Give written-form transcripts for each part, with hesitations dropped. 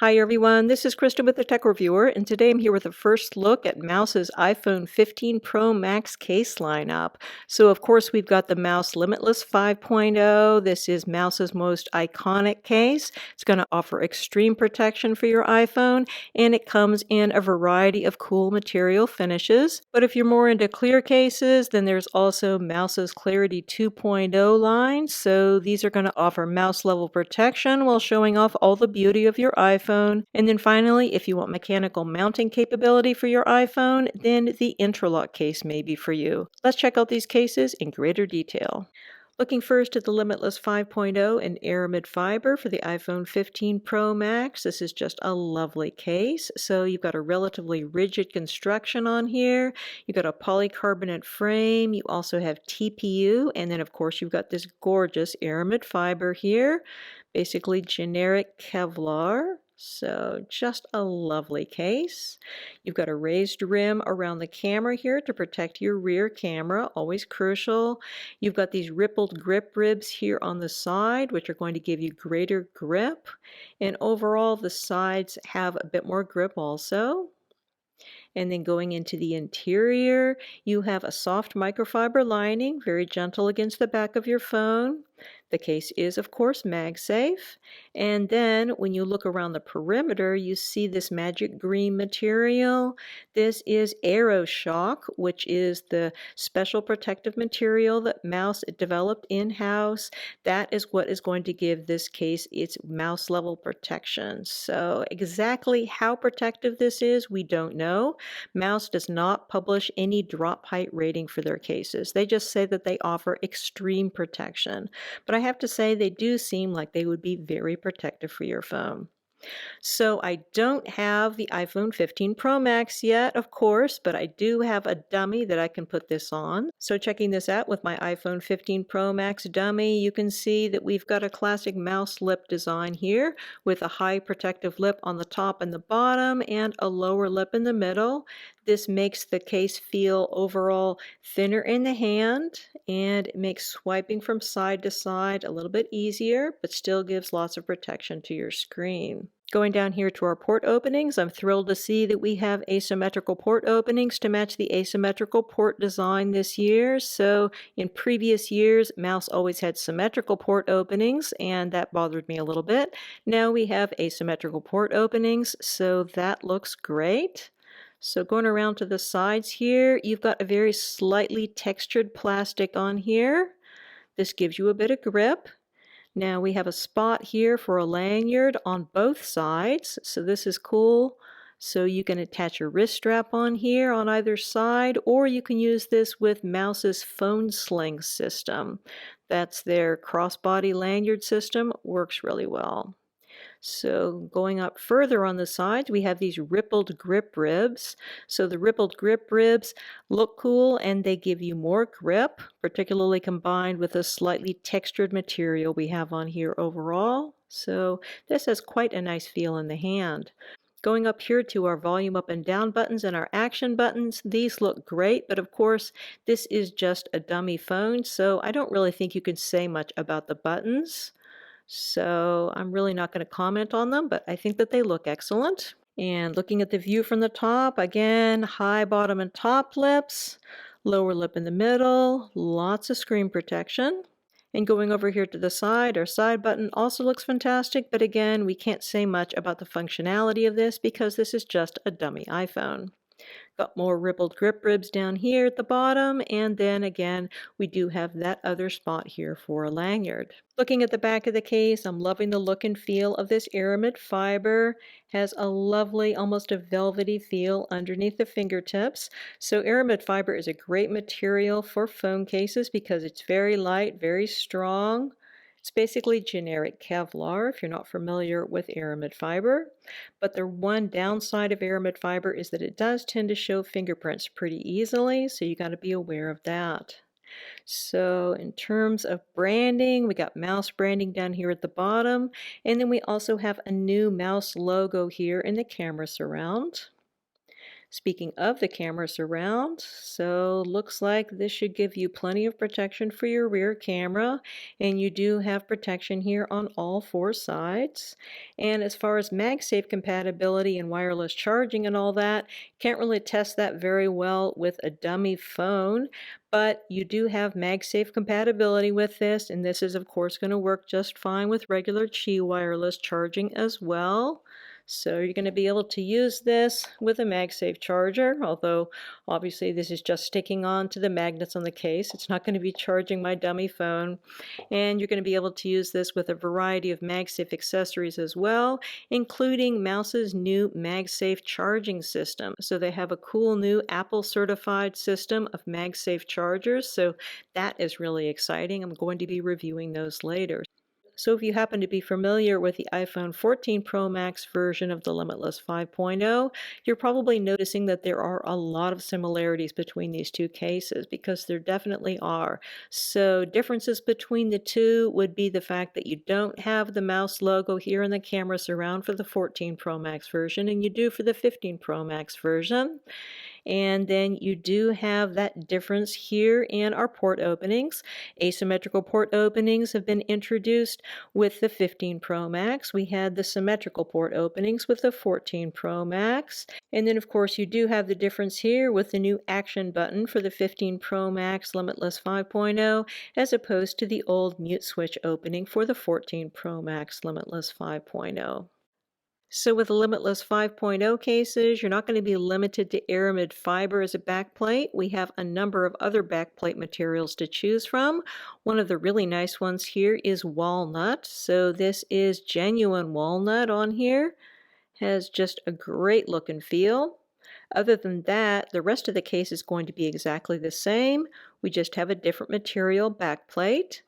Hi everyone, this is Krista with the Tech Reviewer, and today I'm here with a first look at Mous's iPhone 15 Pro Max case lineup. So of course we've got the Mous Limitless 5.0. This is Mous's most iconic case. It's going to offer extreme protection for your iPhone, and it comes in a variety of cool material finishes. But if you're more into clear cases, then there's also Mous's Clarity 2.0 line. So these are going to offer mouse level protection while showing off all the beauty of your iPhone. And then finally, if you want mechanical mounting capability for your iPhone, then the IntraLock case may be for you. Let's check out these cases in greater detail. Looking first at the Limitless 5.0 and Aramid Fiber for the iPhone 15 Pro Max. This is just a lovely case. So you've got a relatively rigid construction on here. You've got a polycarbonate frame. You also have TPU. And then, of course, you've got this gorgeous Aramid Fiber here. Basically generic Kevlar. So just a lovely case. You've got a raised rim around the camera here to protect your rear camera, always crucial. You've got these rippled grip ribs here on the side, which are going to give you greater grip. And overall, the sides have a bit more grip also. And then going into the interior, you have a soft microfiber lining, very gentle against the back of your phone. The case is, of course, MagSafe. And then when you look around the perimeter, you see this magic green material. This is AiroShock, which is the special protective material that Mous developed in-house. That is what is going to give this case its mouse level protection. So exactly how protective this is, we don't know. Mous does not publish any drop height rating for their cases. They just say that they offer extreme protection. But I have to say they do seem like they would be very protective for your phone. So I don't have the iPhone 15 Pro Max yet, of course, but I do have a dummy that I can put this on. So checking this out with my iPhone 15 Pro Max dummy, you can see that we've got a classic mouse lip design here with a high protective lip on the top and the bottom and a lower lip in the middle. This makes the case feel overall thinner in the hand, and it makes swiping from side to side a little bit easier, but still gives lots of protection to your screen. Going down here to our port openings, I'm thrilled to see that we have asymmetrical port openings to match the asymmetrical port design this year. So in previous years, Mous always had symmetrical port openings, and that bothered me a little bit. Now we have asymmetrical port openings, so that looks great. So going around to the sides here, you've got a very slightly textured plastic on here. This gives you a bit of grip. Now we have a spot here for a lanyard on both sides, so this is cool. So you can attach your wrist strap on here on either side, or you can use this with Mous's phone sling system. That's their crossbody lanyard system, works really well. So going up further on the sides, we have these rippled grip ribs. So the rippled grip ribs look cool and they give you more grip, particularly combined with a slightly textured material we have on here overall. So this has quite a nice feel in the hand. Going up here to our volume up and down buttons and our action buttons, these look great, but of course this is just a dummy phone, so I don't really think you can say much about the buttons. So I'm really not going to comment on them, but I think that they look excellent. And looking at the view from the top, again, high bottom and top lips, lower lip in the middle, lots of screen protection. And going over here to the side, our side button also looks fantastic, but again, we can't say much about the functionality of this because this is just a dummy iPhone. Got more rippled grip ribs down here at the bottom, and then again, we do have that other spot here for a lanyard. Looking at the back of the case, I'm loving the look and feel of this Aramid Fiber. Has a lovely, almost a velvety feel underneath the fingertips. So Aramid Fiber is a great material for phone cases because it's very light, very strong. It's basically generic Kevlar if you're not familiar with Aramid Fiber. But the one downside of Aramid Fiber is that it does tend to show fingerprints pretty easily, so you got to be aware of that. So in terms of branding, we got Mous branding down here at the bottom, and then we also have a new Mous logo here in the camera surround. Speaking of the camera surround, so looks like this should give you plenty of protection for your rear camera, and you do have protection here on all four sides. And as far as MagSafe compatibility and wireless charging and all that, can't really test that very well with a dummy phone, but you do have MagSafe compatibility with this, and this is of course going to work just fine with regular Qi wireless charging as well. So you're going to be able to use this with a MagSafe charger, although obviously this is just sticking on to the magnets on the case. It's not going to be charging my dummy phone. And you're going to be able to use this with a variety of MagSafe accessories as well, including Mous's new MagSafe charging system. So they have a cool new Apple certified system of MagSafe chargers. So that is really exciting. I'm going to be reviewing those later. So if you happen to be familiar with the iPhone 14 Pro Max version of the Limitless 5.0, you're probably noticing that there are a lot of similarities between these two cases, because there definitely are. So differences between the two would be the fact that you don't have the Mous logo here in the camera surround for the 14 Pro Max version, and you do for the 15 Pro Max version. And then you do have that difference here in our port openings. Asymmetrical port openings have been introduced with the 15 Pro Max. We had the symmetrical port openings with the 14 Pro Max. And then of course you do have the difference here with the new action button for the 15 Pro Max Limitless 5.0 as opposed to the old mute switch opening for the 14 Pro Max Limitless 5.0. So with the Limitless 5.0 cases, you're not going to be limited to Aramid Fiber as a backplate. We have a number of other backplate materials to choose from. One of the really nice ones here is Walnut. So this is genuine walnut on here. Has just a great look and feel. Other than that, the rest of the case is going to be exactly the same. We just have a different material backplate.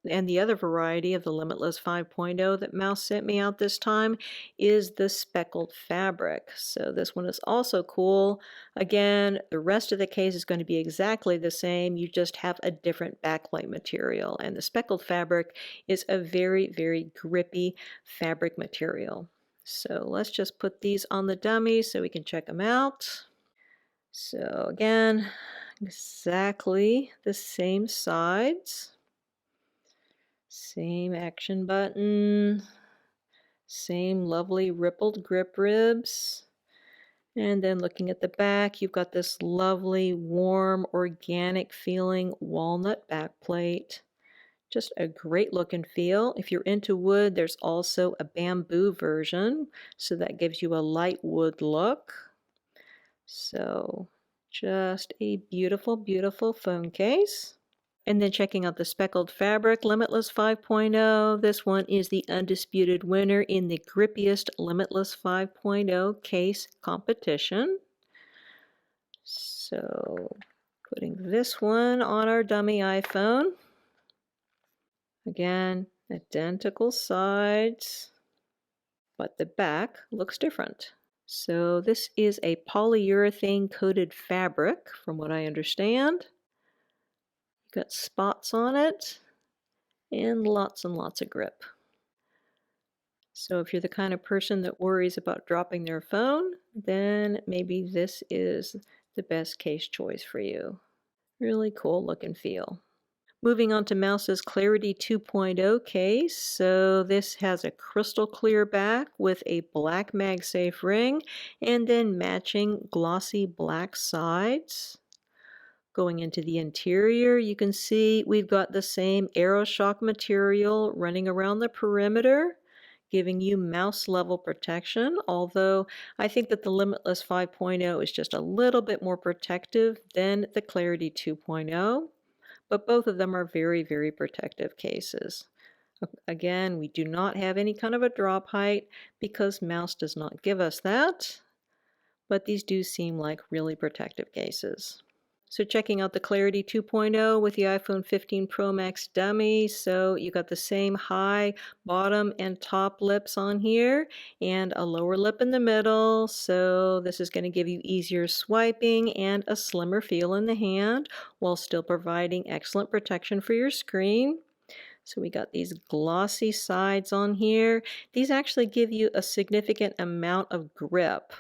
And the other variety of the Limitless 5.0 that Mous sent me out this time is the speckled fabric. So this one is also cool. Again, the rest of the case is going to be exactly the same. You just have a different backplate material. And the speckled fabric is a very, very grippy fabric material. So let's just put these on the dummy so we can check them out. So again, exactly the same sides. Same action button, same lovely rippled grip ribs. And then looking at the back, you've got this lovely, warm, organic feeling walnut backplate. Just a great look and feel. If you're into wood, there's also a bamboo version, so that gives you a light wood look. So just a beautiful, beautiful phone case. And then checking out the speckled fabric Limitless 5.0. This one is the undisputed winner in the grippiest Limitless 5.0 case competition. So putting this one on our dummy iPhone. Again, identical sides, but the back looks different. So this is a polyurethane coated fabric from what I understand. Got spots on it and lots of grip. So if you're the kind of person that worries about dropping their phone, then maybe this is the best case choice for you. Really cool look and feel. Moving on to Mous's Clarity 2.0 case. So this has a crystal clear back with a black MagSafe ring and then matching glossy black sides. Going into the interior, you can see we've got the same AiroShock material running around the perimeter, giving you mouse level protection, although I think that the Limitless 5.0 is just a little bit more protective than the Clarity 2.0, but both of them are very, very protective cases. Again, we do not have any kind of a drop height because Mous does not give us that, but these do seem like really protective cases. So checking out the Clarity 2.0 with the iPhone 15 Pro Max dummy. So you got the same high, bottom, and top lips on here, and a lower lip in the middle. So this is going to give you easier swiping and a slimmer feel in the hand, while still providing excellent protection for your screen. So we got these glossy sides on here. These actually give you a significant amount of grip,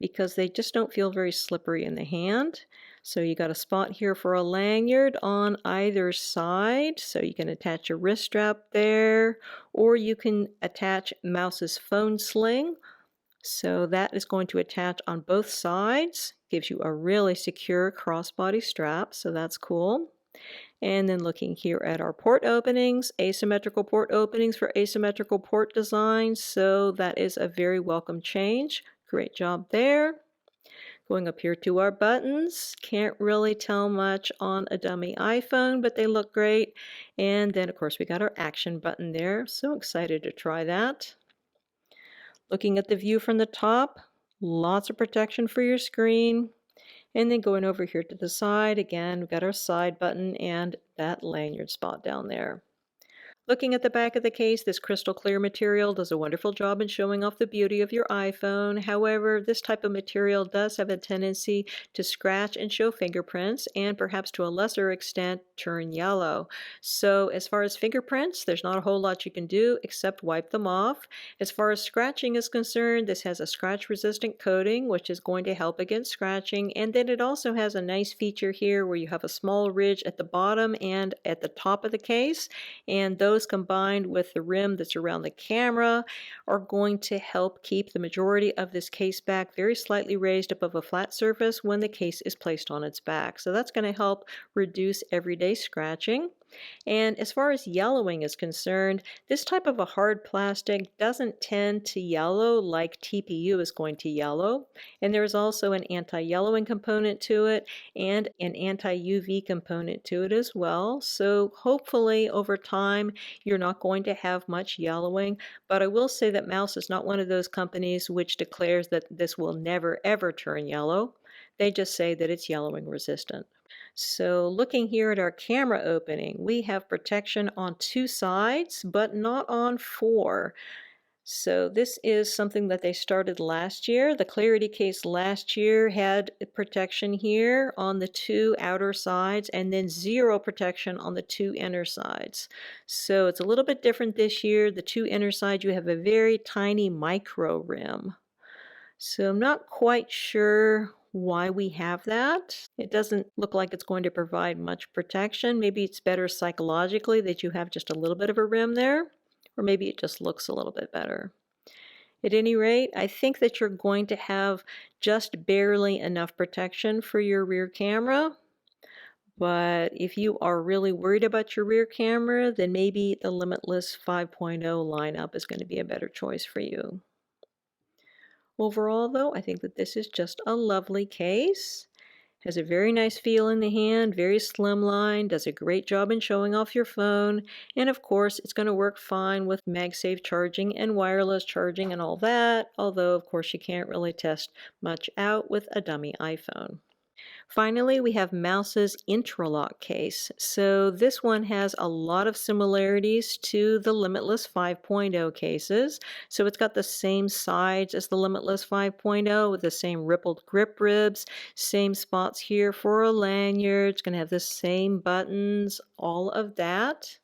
because they just don't feel very slippery in the hand. So you got a spot here for a lanyard on either side, so you can attach a wrist strap there, or you can attach Mouse's phone sling. So that is going to attach on both sides, gives you a really secure crossbody strap, so that's cool. And then looking here at our port openings, asymmetrical port openings for asymmetrical port design, so that is a very welcome change. Great job there. Going up here to our buttons, can't really tell much on a dummy iPhone, but they look great. And then of course we got our action button there, so excited to try that. Looking at the view from the top, lots of protection for your screen. And then going over here to the side, again, we've got our side button and that lanyard spot down there. Looking at the back of the case, this crystal clear material does a wonderful job in showing off the beauty of your iPhone. However, this type of material does have a tendency to scratch and show fingerprints, and perhaps to a lesser extent turn yellow. So as far as fingerprints, there's not a whole lot you can do except wipe them off. As far as scratching is concerned, this has a scratch resistant coating, which is going to help against scratching. And then it also has a nice feature here where you have a small ridge at the bottom and at the top of the case, and those combined with the rim that's around the camera are going to help keep the majority of this case back very slightly raised above a flat surface when the case is placed on its back. So that's going to help reduce everyday scratching. And as far as yellowing is concerned, this type of a hard plastic doesn't tend to yellow like TPU is going to yellow. And there's also an anti-yellowing component to it and an anti-UV component to it as well. So hopefully over time you're not going to have much yellowing. But I will say that Mous is not one of those companies which declares that this will never ever turn yellow. They just say that it's yellowing resistant. So looking here at our camera opening, we have protection on 2 sides, but not on 4. So this is something that they started last year. The Clarity case last year had protection here on the 2 outer sides and then 0 protection on the 2 inner sides. So it's a little bit different this year. The 2 inner sides, you have a very tiny micro rim. So I'm not quite sure why we have that. It doesn't look like it's going to provide much protection. Maybe it's better psychologically that you have just a little bit of a rim there, or maybe it just looks a little bit better. At any rate, I think that you're going to have just barely enough protection for your rear camera. But if you are really worried about your rear camera, then maybe the Limitless 5.0 lineup is going to be a better choice for you. Overall, though, I think that this is just a lovely case. Has a very nice feel in the hand, very slimline, does a great job in showing off your phone, and of course it's going to work fine with MagSafe charging and wireless charging and all that, although of course you can't really test much out with a dummy iPhone. Finally, we have Mous's IntraLock case. So this one has a lot of similarities to the Limitless 5.0 cases. So it's got the same sides as the Limitless 5.0 with the same rippled grip ribs, same spots here for a lanyard. It's going to have the same buttons, all of that.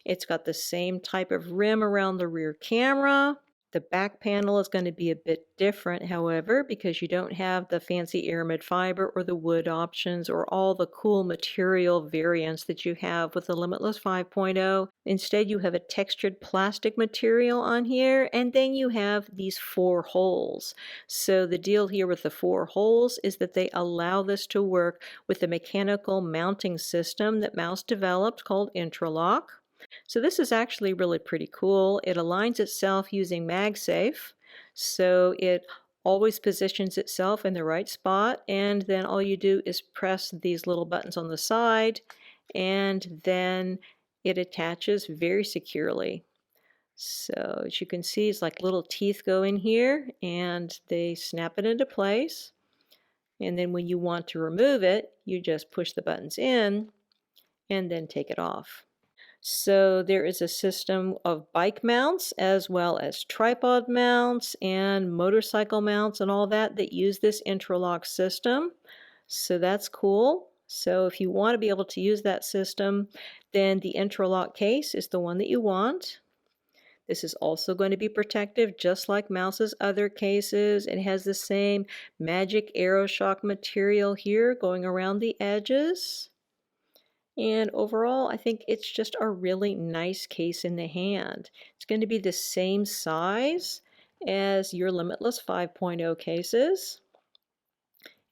It's got the same type of rim around the rear camera. The back panel is going to be a bit different, however, because you don't have the fancy Aramid Fiber or the wood options or all the cool material variants that you have with the Limitless 5.0. Instead, you have a textured plastic material on here, and then you have these 4 holes. So the deal here with the 4 holes is that they allow this to work with the mechanical mounting system that Mous developed called IntraLock. So this is actually really pretty cool. It aligns itself using MagSafe, so it always positions itself in the right spot, and then all you do is press these little buttons on the side, and then it attaches very securely. So as you can see, it's like little teeth go in here, and they snap it into place. And then when you want to remove it, you just push the buttons in, and then take it off. So there is a system of bike mounts as well as tripod mounts and motorcycle mounts and all that that use this IntraLock system. So that's cool. So if you want to be able to use that system, then the IntraLock case is the one that you want. This is also going to be protective, just like Mouse's other cases. It has the same magic AiroShock material here going around the edges. And overall, I think it's just a really nice case in the hand. It's going to be the same size as your Limitless 5.0 cases.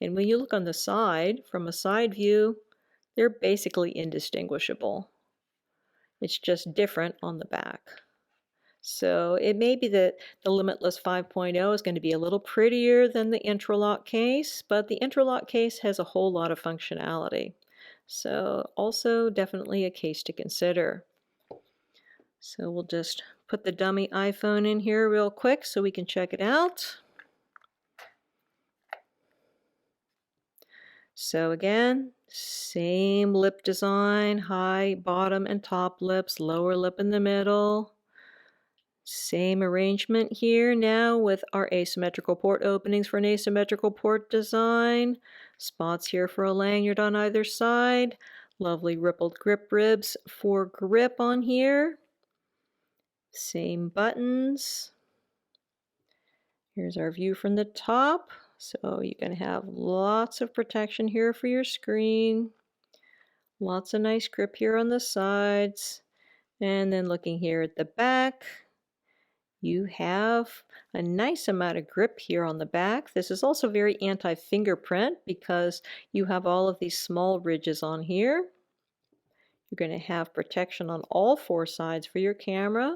And when you look on the side, from a side view, they're basically indistinguishable. It's just different on the back. So it may be that the Limitless 5.0 is going to be a little prettier than the IntraLock case, but the IntraLock case has a whole lot of functionality. So also definitely a case to consider. So we'll just put the dummy iPhone in here real quick so we can check it out. So again, same lip design, high, bottom, and top lips, lower lip in the middle. Same arrangement here now with our asymmetrical port openings for an asymmetrical port design. Spots here for a lanyard on either side. Lovely rippled grip ribs for grip on here. Same buttons. Here's our view from the top. So you can have lots of protection here for your screen. Lots of nice grip here on the sides. And then looking here at the back, you have a nice amount of grip here on the back. This is also very anti-fingerprint because you have all of these small ridges on here. You're going to have protection on all four sides for your camera.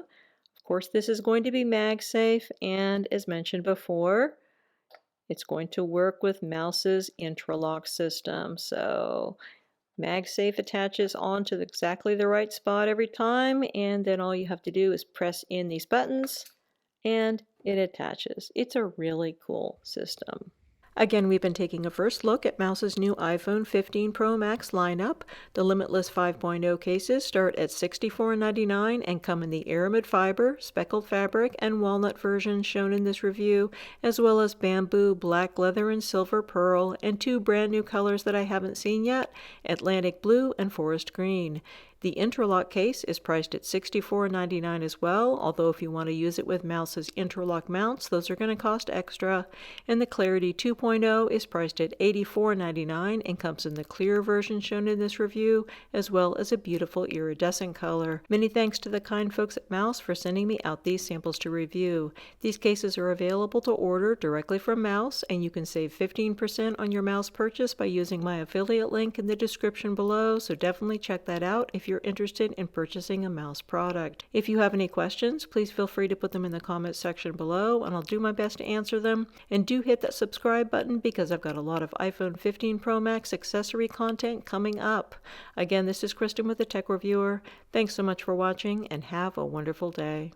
Of course, this is going to be MagSafe, and as mentioned before, it's going to work with Mouse's IntraLock system. So MagSafe attaches onto exactly the right spot every time, and then all you have to do is press in these buttons and it attaches. It's a really cool system. Again, we've been taking a first look at Mouse's new iPhone 15 Pro Max lineup. The Limitless 5.0 cases start at $64.99 and come in the Aramid Fiber, Speckled fabric, and Walnut versions shown in this review, as well as bamboo, black leather, and silver pearl, and two brand new colors that I haven't seen yet, Atlantic blue and forest green. The IntraLock case is priced at $64.99 as well, although if you want to use it with Mouse's IntraLock mounts, those are going to cost extra. And the Clarity 2.0 is priced at $84.99 and comes in the clear version shown in this review, as well as a beautiful iridescent color. Many thanks to the kind folks at Mouse for sending me out these samples to review. These cases are available to order directly from Mouse, and you can save 15% on your Mouse purchase by using my affiliate link in the description below, so definitely check that out if you're interested in purchasing a Mouse product. If you have any questions, please feel free to put them in the comments section below, and I'll do my best to answer them. And do hit that subscribe button because I've got a lot of iPhone 15 Pro Max accessory content coming up. Again, this is Kristen with the Tech Reviewer. Thanks so much for watching and have a wonderful day.